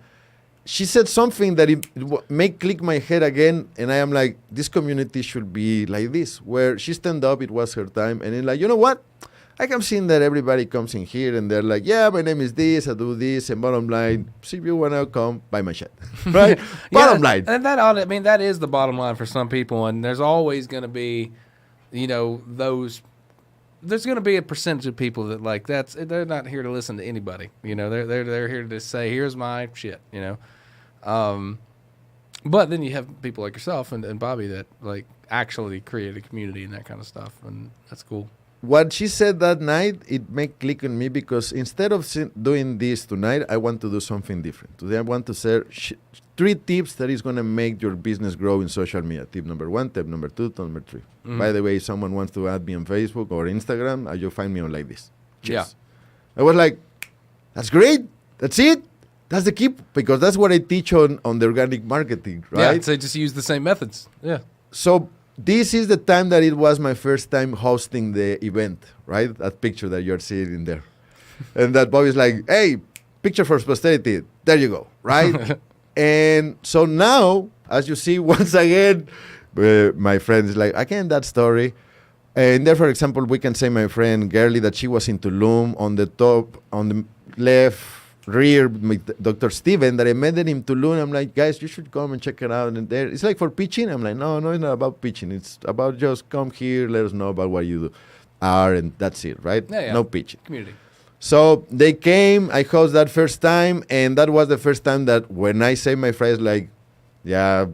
She said something that it made click my head again, and I am like, this community should be like this, where she stand up, it was her time, and then like, you know what? I can see that everybody comes in here, and they're like, yeah, my name is this, I do this, and bottom line, see if you want to come, buy my shit, right? Bottom line. And that is the bottom line for some people, and there's always going to be, there's going to be a percentage of people that like they're not here to listen to anybody. They're here to just say, here's my shit. But then you have people like yourself and Bobby that like actually create a community and that kind of stuff, and that's cool. What she said that night, it made click on me, because instead of doing this tonight, I want to do something different. Today I want to share 3 tips that is going to make your business grow in social media. Tip number 1, tip number 2, tip number 3. Mm-hmm. By the way, if someone wants to add me on Facebook or Instagram, you'll find me on like this. Cheers. Yeah. I was like, that's great. That's it. That's the key, because that's what I teach on the organic marketing, right? Yeah, so just use the same methods. Yeah. So this is the time that it was my first time hosting the event, right? That picture that you're seeing in there. And that Bobby's like, hey, picture for posterity. There you go, right? And so now, as you see, once again, my friend is like, again, that story. And there, for example, we can say my friend Gerlie, that she was in Tulum, on the top, on the left rear, with Dr. Steven, that I met him in Tulum. I'm like, guys, you should come and check it out. And there, it's like for pitching. I'm like, no, it's not about pitching. It's about just come here, let us know about what you are, and that's it, right? Yeah. No pitching. Community. So they came, I hosted that first time, and that was the first time that when I say my phrase, like, yeah,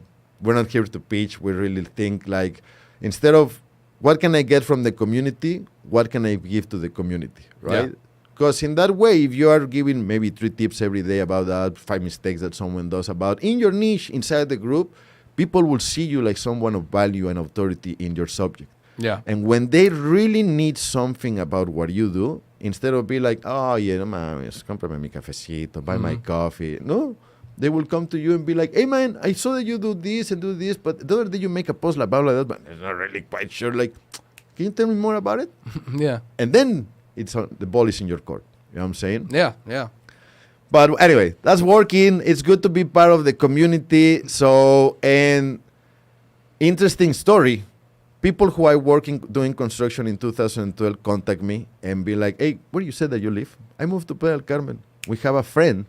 we're not here to pitch, we really think, like, instead of what can I get from the community, what can I give to the community, right? Because in that way, if you are giving maybe 3 tips every day about that, 5 mistakes that someone does about in your niche inside the group, people will see you like someone of value and authority in your subject. Yeah. And when they really need something about what you do, instead of be like, oh, yeah, no mames, cómprame mi cafecito, buy my coffee. No, they will come to you and be like, hey, man, I saw that you do this and do this, but the other day you make a post about that, but I'm not really quite sure. Like, can you tell me more about it? Yeah. And then the ball is in your court. You know what I'm saying? Yeah. But anyway, that's working. It's good to be part of the community. So, and interesting story. people who are working doing construction in 2012 contact me and be like, hey, where you said that you live? I moved to Playa del Carmen. We have a friend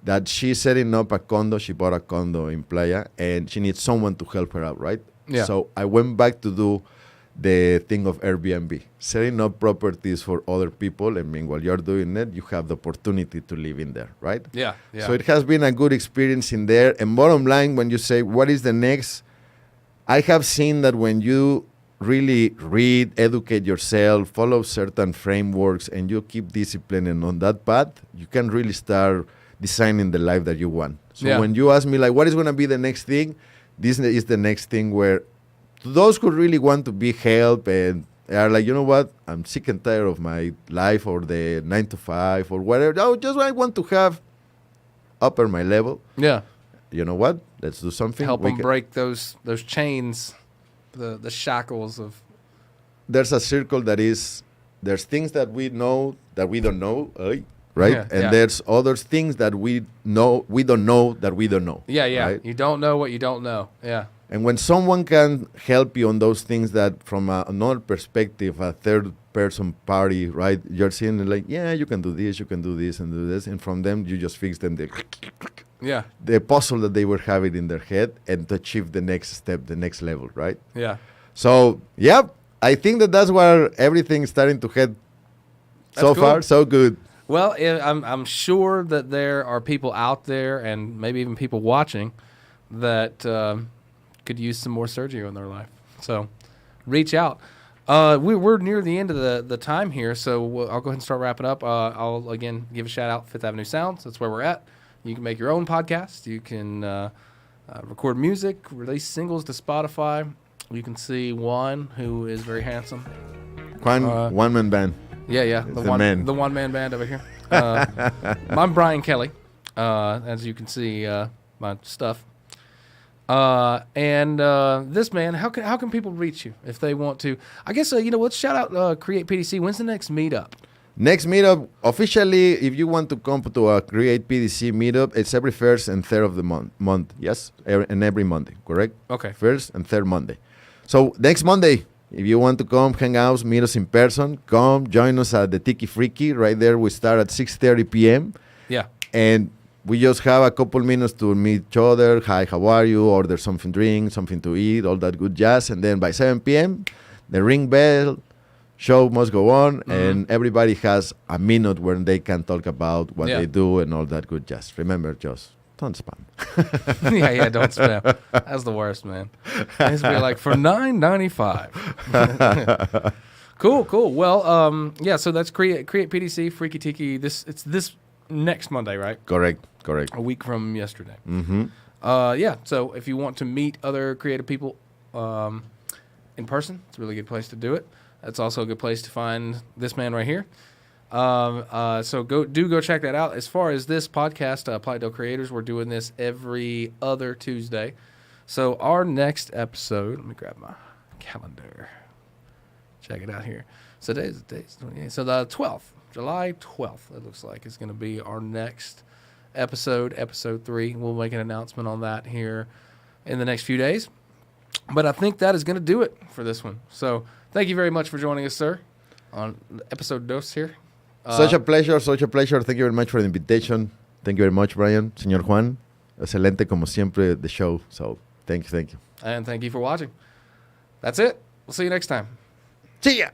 that she's setting up a condo. She bought a condo in Playa, and she needs someone to help her out, right? Yeah. So I went back to do the thing of Airbnb, setting up properties for other people. I mean, while you're doing it, you have the opportunity to live in there, right? Yeah, yeah. So it has been a good experience in there. And bottom line, when you say, what is the next? I have seen that when you really read, educate yourself, follow certain frameworks, and you keep disciplining on that path, you can really start designing the life that you want. So when you ask me, like, what is going to be the next thing? This is the next thing where to those who really want to be helped and are like, you know what, I'm sick and tired of my life or the 9 to 5 or whatever. I want to have upper my level. Yeah. You know what? Let's do something. Help them break those chains, the shackles of. There's a circle that is, there's things that we know that we don't know, right? Yeah, and there's other things that we know, we don't know that we don't know. Yeah, yeah. Right? You don't know what you don't know. Yeah. And when someone can help you on those things that from another perspective, a third person party, right? You're seeing it like, yeah, you can do this, and do this. And from them, you just fix them the puzzle that they were having in their head and to achieve the next step, the next level, right? Yeah. So, I think that's where everything's starting to head so cool. far, so good. Well, I'm sure that there are people out there and maybe even people watching that could use some more Sergio in their life. So reach out. We're near the end of the time here, so I'll go ahead and start wrapping up. I'll, again, give a shout-out Fifth Avenue Sounds. That's where we're at. You can make your own podcast. You can record music, release singles to Spotify. You can see Juan, who is very handsome. Juan, one-man band. Yeah, the one-man band over here. I'm Brian Kelly, as you can see my stuff. And this man, how can people reach you if they want to? I guess, let's shout out Create PDC. When's the next meetup? Next meetup, officially, if you want to come to a Create PDC meetup, it's every first and third of the month. Yes, and every Monday, correct? Okay. First and third Monday. So next Monday, if you want to come, hang out, meet us in person, come join us at the Tiki Freaky. Right there, we start at 6:30 p.m. Yeah. And we just have a couple minutes to meet each other. Hi, how are you? Order something to drink, something to eat, all that good jazz. And then by 7 p.m., the ring bell, show must go on, and everybody has a minute where they can talk about what they do and all that good jazz. Remember, just don't spam. yeah, don't spam. That's the worst, man. It used to be like, for $9.95. Cool. Well, so that's Create PDC, Freaky Tiki. It's this next Monday, right? Correct. A week from yesterday. Mm-hmm. So if you want to meet other creative people in person, it's a really good place to do it. That's also a good place to find this man right here. So go check that out. As far as this podcast, Playa del Creators, we're doing this every other Tuesday. So our next episode, let me grab my calendar. Check it out here. So today's 28th. So the 12th, July 12th, it looks like, is going to be our next episode 3. We'll make an announcement on that here in the next few days. But I think that is going to do it for this one. So thank you very much for joining us, sir, on episode 2 here. Such a pleasure. Thank you very much for the invitation. Thank you very much, Brian. Señor Juan, excelente como siempre, the show. So thank you. And thank you for watching. That's it. We'll see you next time. See ya.